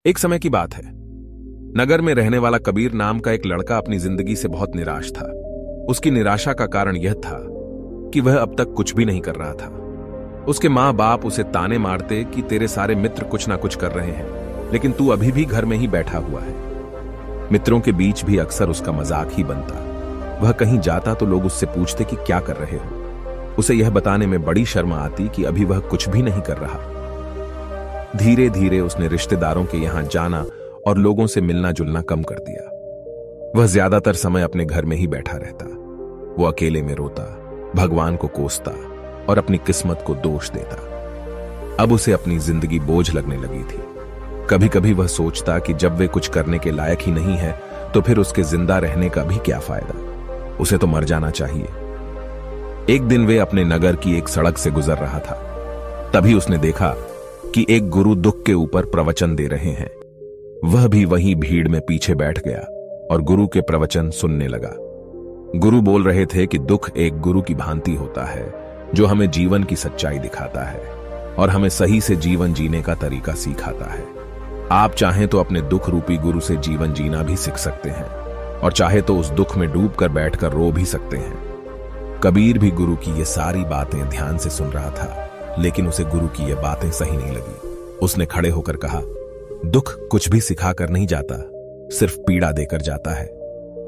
एक समय की बात है। नगर में रहने वाला कबीर नाम का एक लड़का अपनी जिंदगी से बहुत निराश था। उसकी निराशा का कारण यह था कि वह अब तक कुछ भी नहीं कर रहा था। उसके माँ बाप उसे ताने मारते कि तेरे सारे मित्र कुछ ना कुछ कर रहे हैं, लेकिन तू अभी भी घर में ही बैठा हुआ है। मित्रों के बीच भी अक्सर उसका मजाक ही बनता। वह कहीं जाता तो लोग उससे पूछते कि क्या कर रहे हो। उसे यह बताने में बड़ी शर्म आती कि अभी वह कुछ भी नहीं कर रहा। धीरे धीरे उसने रिश्तेदारों के यहां जाना और लोगों से मिलना जुलना कम कर दिया। वह ज्यादातर समय अपने घर में ही बैठा रहता। वो अकेले में रोता, भगवान को कोसता और अपनी किस्मत को दोष देता। अब उसे अपनी जिंदगी बोझ लगने लगी थी। कभी कभी वह सोचता कि जब वे कुछ करने के लायक ही नहीं है तो फिर उसके जिंदा रहने का भी क्या फायदा। उसे तो मर जाना चाहिए। एक दिन वे अपने नगर की एक सड़क से गुजर रहा था। तभी उसने देखा कि एक गुरु दुख के ऊपर प्रवचन दे रहे हैं। वह भी वहीं भीड़ में पीछे बैठ गया और गुरु के प्रवचन सुनने लगा। गुरु बोल रहे थे कि दुख एक गुरु की भांति होता है जो हमें जीवन की सच्चाई दिखाता है और हमें सही से जीवन जीने का तरीका सिखाता है। आप चाहें तो अपने दुख रूपी गुरु से जीवन जीना भी सीख सकते हैं और चाहे तो उस दुख में डूबकर बैठकर रो भी सकते हैं। कबीर भी गुरु की ये सारी बातें ध्यान से सुन रहा था, लेकिन उसे गुरु की ये बातें सही नहीं लगी। उसने खड़े होकर कहा, दुख कुछ भी सिखा कर नहीं जाता, सिर्फ पीड़ा देकर जाता है।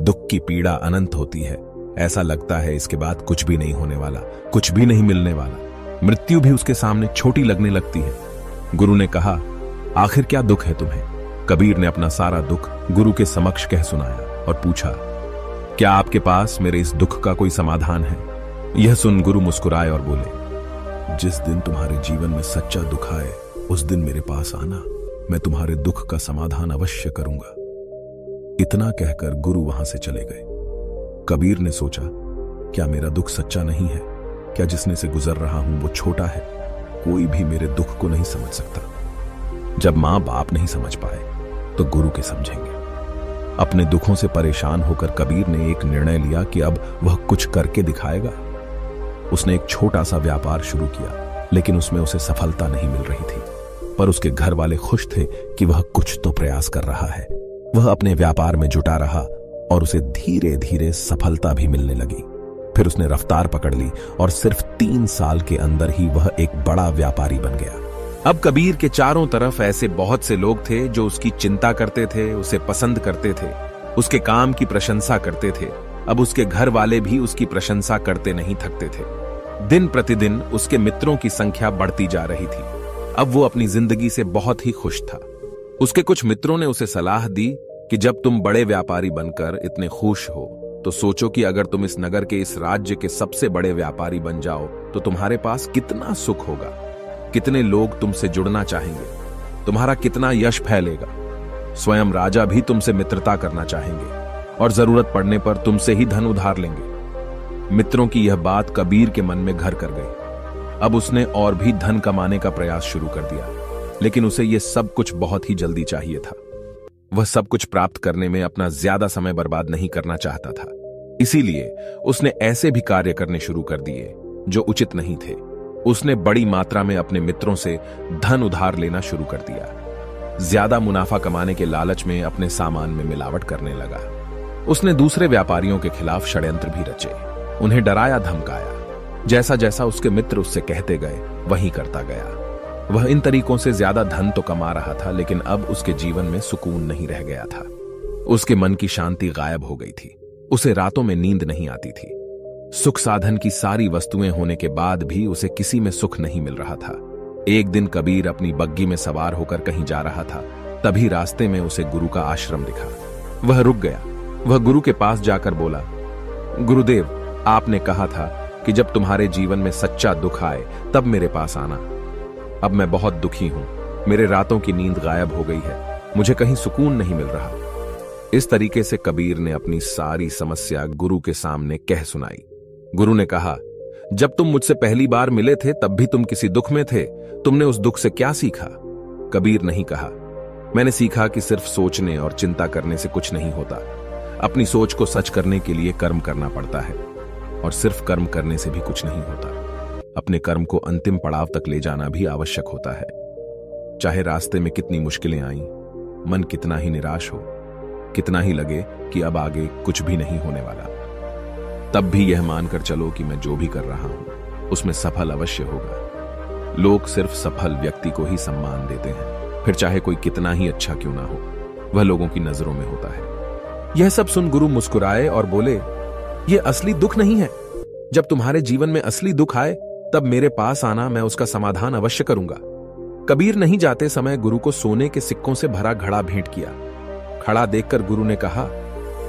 दुख की पीड़ा अनंत होती है। ऐसा लगता है इसके बाद कुछ भी नहीं होने वाला, कुछ भी नहीं मिलने वाला। मृत्यु भी उसके सामने छोटी लगने लगती है। गुरु ने कहा, आखिर क्या दुख है तुम्हें? कबीर ने अपना सारा दुख गुरु के समक्ष कह सुनाया और पूछा, क्या आपके पास मेरे इस दुख का कोई समाधान है? यह सुन गुरु मुस्कुराए और बोले, जिस दिन तुम्हारे जीवन में सच्चा दुख आए उस दिन मेरे पास आना, मैं तुम्हारे दुख का समाधान अवश्य करूंगा। इतना कहकर गुरु वहां से चले गए। कबीर ने सोचा, क्या मेरा दुख सच्चा नहीं है? क्या जिसने से गुजर रहा हूं वो छोटा है? कोई भी मेरे दुख को नहीं समझ सकता। जब मां बाप नहीं समझ पाए तो गुरु के समझेंगे। अपने दुखों से परेशान होकर कबीर ने एक निर्णय लिया कि अब वह कुछ करके दिखाएगा। उसने एक छोटा सा व्यापार शुरू किया, लेकिन उसमें उसे सफलता नहीं मिल रही थी। पर उसके घर वाले खुश थे कि वह कुछ तो प्रयास कर रहा है। वह अपने व्यापार में जुटा रहा और उसे धीरे धीरे सफलता भी मिलने लगी। फिर उसने रफ्तार पकड़ ली और सिर्फ 3 साल के अंदर ही वह एक बड़ा व्यापारी बन गया। अब कबीर के चारों तरफ ऐसे बहुत से लोग थे जो उसकी चिंता करते थे, उसे पसंद करते थे, उसके काम की प्रशंसा करते थे। अब उसके घर वाले भी उसकी प्रशंसा करते नहीं थकते थे। दिन प्रतिदिन उसके मित्रों की संख्या बढ़ती जा रही थी। अब वो अपनी जिंदगी से बहुत ही खुश था। उसके कुछ मित्रों ने उसे सलाह दी कि जब तुम बड़े व्यापारी बनकर इतने खुश हो तो सोचो कि अगर तुम इस नगर के, इस राज्य के सबसे बड़े व्यापारी बन जाओ तो तुम्हारे पास कितना सुख होगा, कितने लोग तुमसे जुड़ना चाहेंगे, तुम्हारा कितना यश फैलेगा। स्वयं राजा भी तुमसे मित्रता करना चाहेंगे और जरूरत पड़ने पर तुमसे ही धन उधार लेंगे। मित्रों की यह बात कबीर के मन में घर कर गई। अब उसने और भी धन कमाने का प्रयास शुरू कर दिया, लेकिन उसे यह सब कुछ बहुत ही जल्दी चाहिए था। वह सब कुछ प्राप्त करने में अपना ज्यादा समय बर्बाद नहीं करना चाहता था। इसीलिए उसने ऐसे भी कार्य करने शुरू कर दिए जो उचित नहीं थे। उसने बड़ी मात्रा में अपने मित्रों से धन उधार लेना शुरू कर दिया। ज्यादा मुनाफा कमाने के लालच में अपने सामान में मिलावट करने लगा। उसने दूसरे व्यापारियों के खिलाफ षड्यंत्र भी रचे, उन्हें डराया धमकाया। जैसा जैसा उसके मित्र उससे कहते गए वही करता गया। वह इन तरीकों से ज्यादा धन तो कमा रहा था, लेकिन अब उसके जीवन में सुकून नहीं रह गया था। उसके मन की शांति गायब हो गई थी। उसे रातों में नींद नहीं आती थी। सुख साधन की सारी वस्तुएं होने के बाद भी उसे किसी में सुख नहीं मिल रहा था। एक दिन कबीर अपनी बग्गी में सवार होकर कहीं जा रहा था। तभी रास्ते में उसे गुरु का आश्रम दिखा। वह रुक गया। वह गुरु के पास जाकर बोला, गुरुदेव, आपने कहा था कि जब तुम्हारे जीवन में सच्चा दुख आए तब मेरे पास आना। अब मैं बहुत दुखी हूं। मेरे रातों की नींद गायब हो गई है। मुझे कहीं सुकून नहीं मिल रहा। इस तरीके से कबीर ने अपनी सारी समस्या गुरु के सामने कह सुनाई। गुरु ने कहा, जब तुम मुझसे पहली बार मिले थे तब भी तुम किसी दुख में थे। तुमने उस दुख से क्या सीखा? कबीर नहीं कहा, मैंने सीखा कि सिर्फ सोचने और चिंता करने से कुछ नहीं होता। अपनी सोच को सच करने के लिए कर्म करना पड़ता है और सिर्फ कर्म करने से भी कुछ नहीं होता। अपने कर्म को अंतिम पड़ाव तक ले जाना भी आवश्यक होता है। चाहे रास्ते में कितनी मुश्किलें आईं, मन कितना ही निराश हो, कितना ही लगे कि अब आगे कुछ भी नहीं होने वाला, तब भी यह मानकर चलो कि मैं जो भी कर रहा हूं उसमें सफल अवश्य होगा। लोग सिर्फ सफल व्यक्ति को ही सम्मान देते हैं, फिर चाहे कोई कितना ही अच्छा क्यों ना हो, वह लोगों की नजरों में होता है। यह सब सुन गुरु मुस्कुराए और बोले, यह असली दुख नहीं है। जब तुम्हारे जीवन में असली दुख आए तब मेरे पास आना, मैं उसका समाधान अवश्य करूंगा। कबीर नहीं जाते समय गुरु को सोने के सिक्कों से भरा घड़ा भेंट किया। खड़ा देखकर गुरु ने कहा,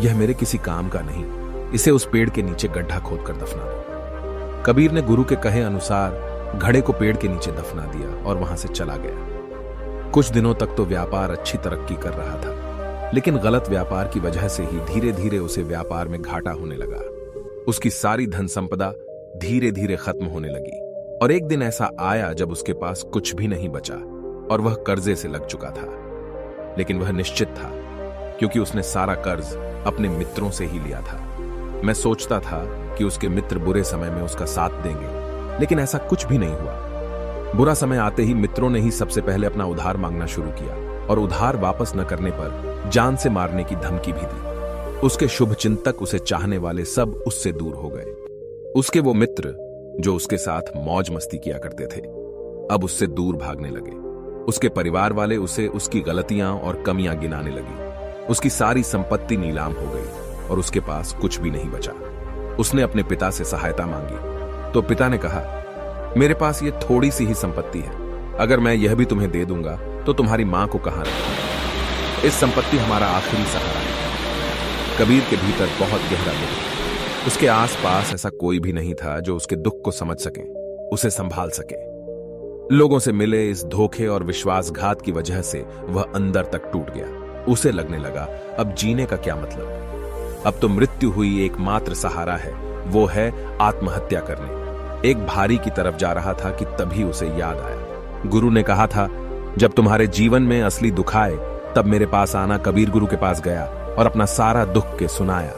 यह मेरे किसी काम का नहीं, इसे उस पेड़ के नीचे गड्ढा खोदकर दफना दो। कबीर ने गुरु के कहे अनुसार घड़े को पेड़ के नीचे दफना दिया और वहां से चला गया। कुछ दिनों तक तो व्यापार अच्छी तरक्की कर रहा था, लेकिन गलत व्यापार की वजह से ही धीरे धीरे उसे व्यापार में घाटा होने लगा। उसकी सारी धन संपदा धीरे धीरे खत्म होने लगी और एक दिन ऐसा आया जब उसके पास कुछ भी नहीं बचा और वह कर्जे से लग चुका था। लेकिन वह निश्चित था, क्योंकि उसने सारा कर्ज अपने मित्रों से ही लिया था। मैं सोचता था कि उसके मित्र बुरे समय में उसका साथ देंगे, लेकिन ऐसा कुछ भी नहीं हुआ। बुरा समय आते ही मित्रों ने ही सबसे पहले अपना उधार मांगना शुरू किया और उधार वापस न करने पर जान से मारने की धमकी भी दी। उसके शुभ चिंतक, उसे चाहने वाले सब उससे दूर हो गए। उसके वो मित्र जो उसके साथ मौज मस्ती किया करते थे, अब उससे दूर भागने लगे। उसके परिवार वाले उसे उसकी गलतियां और कमियां गिनाने लगी। उसकी सारी संपत्ति नीलाम हो गई और उसके पास कुछ भी नहीं बचा। उसने अपने पिता से सहायता मांगी तो पिता ने कहा, मेरे पास ये थोड़ी सी ही संपत्ति है, अगर मैं यह भी तुम्हें दे दूंगा तो तुम्हारी मां को कहां रखूंगा? इस संपत्ति हमारा आखिरी सहारा है। कबीर के भीतर बहुत गहरा दुख। उसके आसपास ऐसा कोई भी नहीं था जो उसके दुख को समझ सके, उसे संभाल सके। लोगों से मिले इस धोखे और विश्वासघात की वजह से वह अंदर तक टूट गया। उसे लगने लगा, अब जीने का क्या मतलब? अब तो मृत्यु हुई एकमात्र सहारा है, वो है आत्महत्या करने। एक भारी की तरफ जा रहा था कि तभी उसे याद आया, गुरु ने कहा था, जब तुम्हारे जीवन में असली दुख आए तब मेरे पास आना। कबीर गुरु के पास गया और अपना सारा दुख के सुनाया।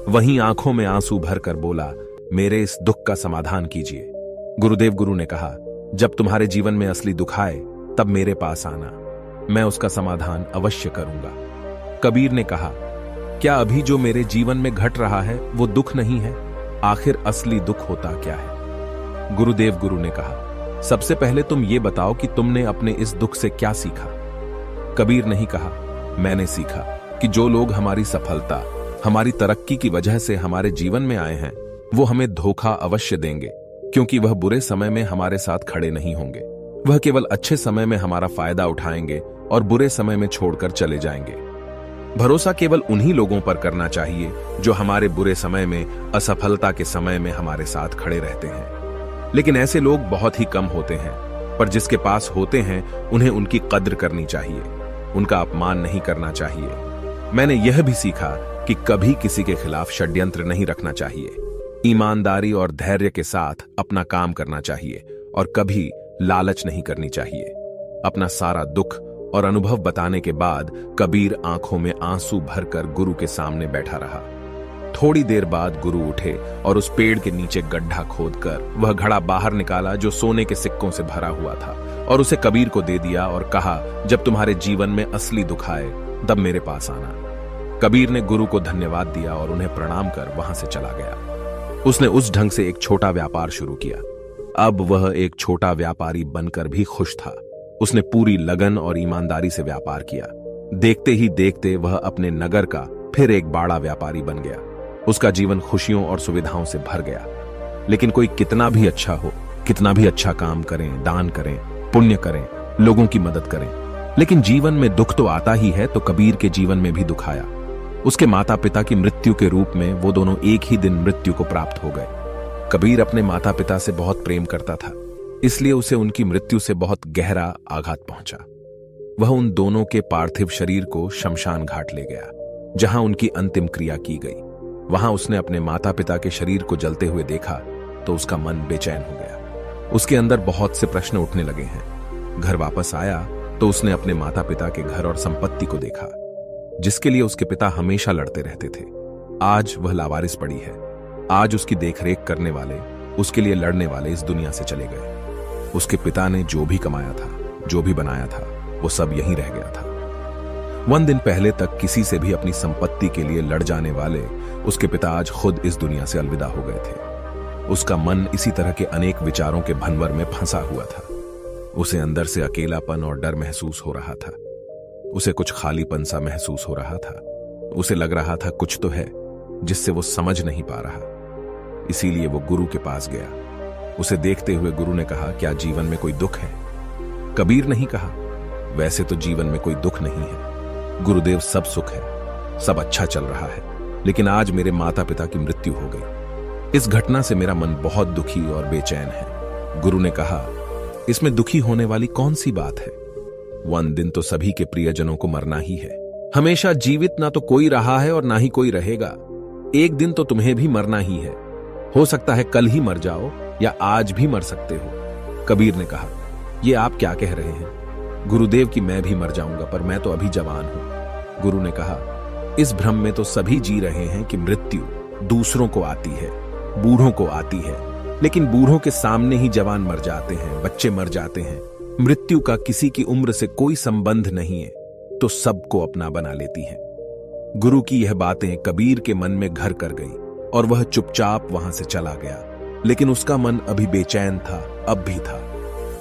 वहीं आंखों में आंसू भरकर बोला, मेरे इस दुख का समाधान कीजिए। गुरुदेव गुरु ने कहा, जब तुम्हारे जीवन में असली दुख आए तब मेरे पास आना, मैं उसका समाधान अवश्य करूंगा। कबीर ने कहा, क्या अभी जो मेरे जीवन में घट रहा है वो दुख नहीं है? आखिर असली दुख होता क्या है? गुरुदेव गुरु ने कहा, सबसे पहले तुम ये बताओ कि तुमने अपने इस दुख से क्या सीखा? कबीर नहीं कहा, मैंने सीखा कि जो लोग हमारी सफलता, हमारी तरक्की की वजह से हमारे जीवन में आए हैं, वो हमें धोखा अवश्य देंगे, क्योंकि वह बुरे समय में हमारे साथ खड़े नहीं होंगे। वह केवल अच्छे समय में हमारा फायदा उठाएंगे और बुरे समय में छोड़कर चले जाएंगे। भरोसा केवल उन्हीं लोगों पर करना चाहिए जो हमारे बुरे समय में, असफलता के समय में हमारे साथ खड़े रहते हैं। लेकिन ऐसे लोग बहुत ही कम होते हैं, पर जिसके पास होते हैं उन्हें उनकी कद्र करनी चाहिए, उनका अपमान नहीं करना चाहिए। मैंने यह भी सीखा कि कभी किसी के खिलाफ षड्यंत्र नहीं रखना चाहिए। ईमानदारी और धैर्य के साथ अपना काम करना चाहिए और कभी लालच नहीं करनी चाहिए। अपना सारा दुख और अनुभव बताने के बाद कबीर आंखों में आंसू भरकर गुरु के सामने बैठा रहा। थोड़ी देर बाद गुरु उठे और उस पेड़ के नीचे गड्ढा खोदकर वह घड़ा बाहर निकाला जो सोने के सिक्कों से भरा हुआ था और उसे कबीर को दे दिया और कहा, जब तुम्हारे जीवन में असली दुख आए तब मेरे पास आना। कबीर ने गुरु को धन्यवाद दिया और उन्हें प्रणाम कर वहां से चला गया। उसने उस ढंग से एक छोटा व्यापार शुरू किया। अब वह एक छोटा व्यापारी बनकर भी खुश था। उसने पूरी लगन और ईमानदारी से व्यापार किया। देखते ही देखते वह अपने नगर का फिर एक बड़ा व्यापारी बन गया। उसका जीवन खुशियों और सुविधाओं से भर गया। लेकिन कोई कितना भी अच्छा हो, कितना भी अच्छा काम करें, दान करें, पुण्य करें, लोगों की मदद करें, लेकिन जीवन में दुख तो आता ही है। तो कबीर के जीवन में भी दुख आया। उसके माता पिता की मृत्यु के रूप में वो दोनों एक ही दिन मृत्यु को प्राप्त हो गए। कबीर अपने माता पिता से बहुत प्रेम करता था, इसलिए उसे उनकी मृत्यु से बहुत गहरा आघात पहुंचा। वह उन दोनों के पार्थिव शरीर को शमशान घाट ले गया, जहां उनकी अंतिम क्रिया की गई। वहां उसने अपने माता पिता के शरीर को जलते हुए देखा तो उसका मन बेचैन हो गया। उसके अंदर बहुत से प्रश्न उठने लगे हैं। घर वापस आया तो उसने अपने माता पिता के घर और संपत्ति को देखा, जिसके लिए उसके पिता हमेशा लड़ते रहते थे। आज वह लावारिस पड़ी है। आज उसकी देखरेख करने वाले, उसके लिए लड़ने वाले इस दुनिया से चले गए। उसके पिता ने जो भी कमाया था, जो भी बनाया था, वो सब यहीं रह गया था। 1 दिन पहले तक किसी से भी अपनी संपत्ति के लिए लड़ जाने वाले उसके पिता आज खुद इस दुनिया से अलविदा हो गए थे। उसका मन इसी तरह के अनेक विचारों के भंवर में फंसा हुआ था। उसे अंदर से अकेलापन और डर महसूस हो रहा था। उसे कुछ खालीपन सा महसूस हो रहा था। उसे लग रहा था कुछ तो है जिससे वो समझ नहीं पा रहा। इसीलिए वो गुरु के पास गया। उसे देखते हुए गुरु ने कहा, क्या जीवन में कोई दुख है? कबीर नहीं कहा, वैसे तो जीवन में कोई दुख नहीं है गुरुदेव, सब सुख है, सब अच्छा चल रहा है, लेकिन आज मेरे माता पिता की मृत्यु हो गई। इस घटना से मेरा मन बहुत दुखी और बेचैन है। गुरु ने कहा, इसमें दुखी होने वाली कौन सी बात है? 1 दिन तो सभी के प्रियजनों को मरना ही है। हमेशा जीवित ना तो कोई रहा है और ना ही कोई रहेगा। एक दिन तो तुम्हें भी मरना ही है। हो सकता है कल ही मर जाओ या आज भी मर सकते हो। कबीर ने कहा, ये आप क्या कह रहे हैं? गुरुदेव की मैं भी मर जाऊंगा, पर मैं तो अभी जवान हूं। गुरु ने कहा, इस भ्रम में तो सभी जी रहे हैं कि मृत्यु दूसरों को आती है, बूढ़ों को आती है, लेकिन बूढ़ों के सामने ही जवान मर जाते हैं, बच्चे मर जाते हैं। मृत्यु का किसी की उम्र से कोई संबंध नहीं है, तो सबको अपना बना लेती है। गुरु की यह बातें कबीर के मन में घर कर गई और वह चुपचाप वहां से चला गया। लेकिन उसका मन अभी बेचैन था, अब भी था।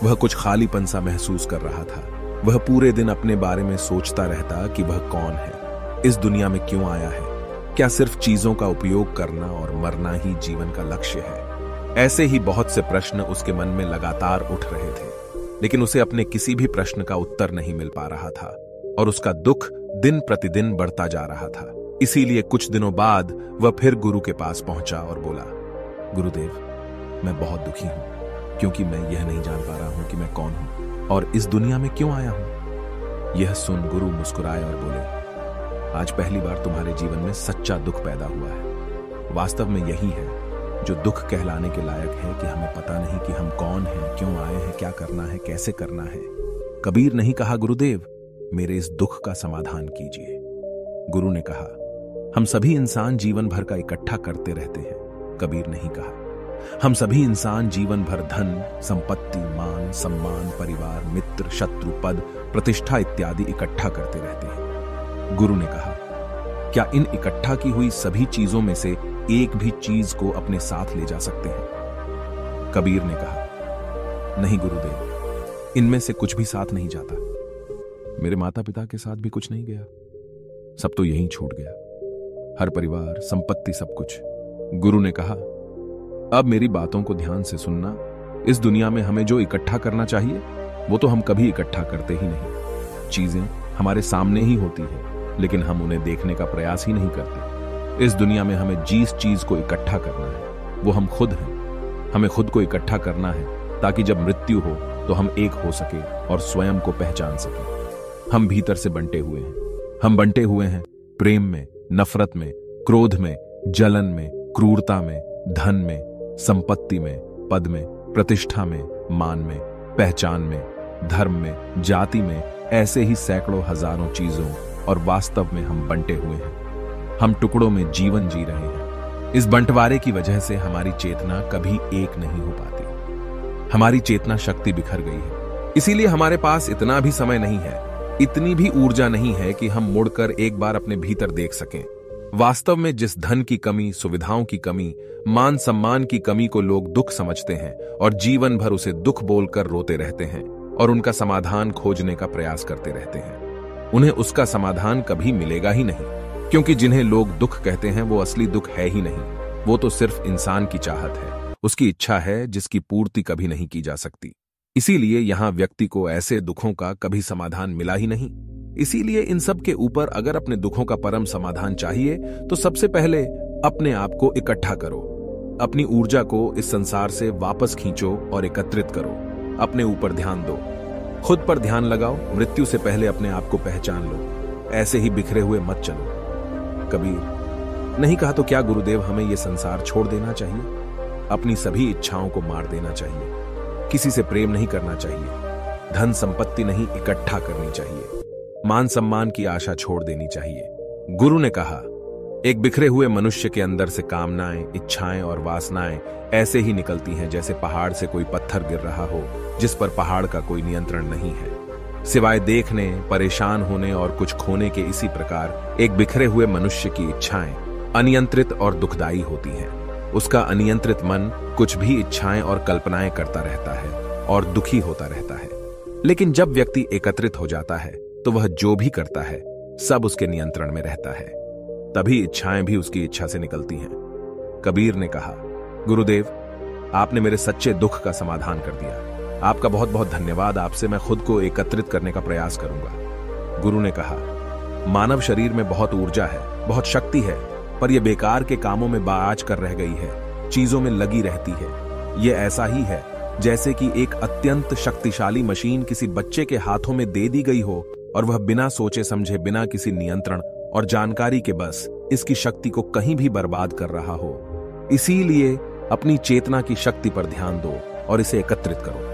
वह कुछ खालीपन सा महसूस कर रहा था। वह पूरे दिन अपने बारे में सोचता रहता कि वह कौन है, इस दुनिया में क्यों आया है, क्या सिर्फ चीजों का उपयोग करना और मरना ही जीवन का लक्ष्य है? ऐसे ही बहुत से प्रश्न उसके मन में लगातार उठ रहे थे, लेकिन उसे अपने किसी भी प्रश्न का उत्तर नहीं मिल पा रहा था और उसका दुख दिन प्रतिदिन बढ़ता जा रहा था। इसीलिए कुछ दिनों बाद वह फिर गुरु के पास पहुंचा और बोला, गुरुदेव, मैं बहुत दुखी हूं क्योंकि मैं यह नहीं जान पा रहा हूं कि मैं कौन हूं और इस दुनिया में क्यों आया हूं। यह सुन गुरु मुस्कुराए और बोले, आज पहली बार तुम्हारे जीवन में सच्चा दुख पैदा हुआ है। वास्तव में यही है जो दुख कहलाने के लायक है कि हमें पता नहीं कि हम कौन हैं, क्यों आए हैं, क्या करना है, कैसे करना है। कबीर नहीं कहा, गुरुदेव मेरे इस दुख का समाधान कीजिए। गुरु ने कहा, हम सभी इंसान जीवन भर का इकट्ठा करते रहते हैं। कबीर नहीं कहा, हम सभी इंसान जीवन भर धन, संपत्ति, मान, सम्मान, परिवार, मित्र, शत्रु, पद, प्रतिष्ठा इत्यादि इकट्ठा करते रहते हैं। गुरु ने कहा, क्या इन इकट्ठा की हुई सभी चीजों में से एक भी चीज को अपने साथ ले जा सकते हैं? कबीर ने कहा, नहीं गुरुदेव, इनमें से कुछ भी साथ नहीं जाता। मेरे माता पिता के साथ भी कुछ नहीं गया, सब तो यहीं छूट गया, हर परिवार, संपत्ति, सब कुछ। गुरु ने कहा, अब मेरी बातों को ध्यान से सुनना। इस दुनिया में हमें जो इकट्ठा करना चाहिए वो तो हम कभी इकट्ठा करते ही नहीं। चीजें हमारे सामने ही होती है, लेकिन हम उन्हें देखने का प्रयास ही नहीं करते। इस दुनिया में हमें जिस चीज को इकट्ठा करना है वो हम खुद हैं। हमें खुद को इकट्ठा करना है ताकि जब मृत्यु हो तो हम एक हो सके और स्वयं को पहचान सके। हम भीतर से बंटे हुए हैं। हम बंटे हुए हैं प्रेम में, नफरत में, क्रोध में, जलन में, क्रूरता में, धन में, संपत्ति में, पद में, प्रतिष्ठा में, मान में, पहचान में, धर्म में, जाति में, ऐसे ही सैकड़ों हजारों चीजों और वास्तव में हम बंटे हुए हैं। हम टुकड़ों में जीवन जी रहे हैं। इस बंटवारे की वजह से हमारी चेतना कभी एक नहीं हो पाती। हमारी चेतना शक्ति बिखर गई है। इसीलिए हमारे पास इतना भी समय नहीं है, इतनी भी ऊर्जा नहीं है कि हम मुड़कर एक बार अपने भीतर देख सकें। वास्तव में जिस धन की कमी, सुविधाओं की कमी, मान सम्मान की कमी को लोग दुख समझते हैं और जीवन भर उसे दुख बोलकर रोते रहते हैं और उनका समाधान खोजने का प्रयास करते रहते हैं, उन्हें उसका समाधान कभी मिलेगा ही नहीं। क्योंकि जिन्हें लोग दुख कहते हैं वो असली दुख है ही नहीं। वो तो सिर्फ इंसान की चाहत है, उसकी इच्छा है जिसकी पूर्ति कभी नहीं की जा सकती। इसीलिए यहां व्यक्ति को ऐसे दुखों का कभी समाधान मिला ही नहीं। इसीलिए इन सब के ऊपर अगर अपने दुखों का परम समाधान चाहिए तो सबसे पहले अपने आप को इकट्ठा करो। अपनी ऊर्जा को इस संसार से वापस खींचो और एकत्रित करो। अपने ऊपर ध्यान दो, खुद पर ध्यान लगाओ। मृत्यु से पहले अपने आप को पहचान लो। ऐसे ही बिखरे हुए मत चलो। कबीर नहीं कहा तो क्या गुरुदेव हमें यह संसार छोड़ देना चाहिए? अपनी सभी इच्छाओं को मार देना चाहिए। किसी से प्रेम नहीं करना चाहिए। धन संपत्ति नहीं इकट्ठा करनी चाहिए। मान सम्मान की आशा छोड़ देनी चाहिए। गुरु ने कहा, एक बिखरे हुए मनुष्य के अंदर से कामनाएं, इच्छाएं और वासनाएं ऐसे ही निकलती हैं जैसे पहाड़ से कोई पत्थर गिर रहा हो जिस पर पहाड़ का कोई नियंत्रण नहीं है। सिवाय देखने, परेशान होने और कुछ खोने के। इसी प्रकार एक बिखरे हुए मनुष्य की इच्छाएं अनियंत्रित और दुखदायी होती हैं। उसका अनियंत्रित मन कुछ भी इच्छाएं और कल्पनाएं करता रहता है और दुखी होता रहता है। लेकिन जब व्यक्ति एकत्रित हो जाता है तो वह जो भी करता है सब उसके नियंत्रण में रहता है। तभी इच्छाएं भी उसकी इच्छा से निकलती हैं। कबीर ने कहा, गुरुदेव, आपने मेरे सच्चे दुख का समाधान कर दिया। आपका बहुत बहुत धन्यवाद। आपसे मैं खुद को एकत्रित करने का प्रयास करूंगा। गुरु ने कहा, मानव शरीर में बहुत ऊर्जा है, बहुत शक्ति है, पर यह बेकार के कामों में बाज कर रह गई है, चीजों में लगी रहती है। यह ऐसा ही है जैसे कि एक अत्यंत शक्तिशाली मशीन किसी बच्चे के हाथों में दे दी गई हो और वह बिना सोचे समझे, बिना किसी नियंत्रण और जानकारी के बस इसकी शक्ति को कहीं भी बर्बाद कर रहा हो। इसीलिए अपनी चेतना की शक्ति पर ध्यान दो और इसे एकत्रित करो।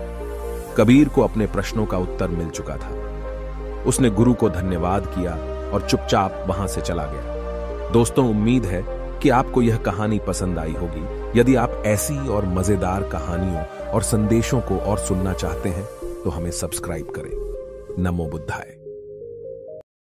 कबीर को अपने प्रश्नों का उत्तर मिल चुका था। उसने गुरु को धन्यवाद किया और चुपचाप वहां से चला गया। दोस्तों, उम्मीद है कि आपको यह कहानी पसंद आई होगी। यदि आप ऐसी और मजेदार कहानियों और संदेशों को और सुनना चाहते हैं तो हमें सब्सक्राइब करें। नमो बुद्धाय।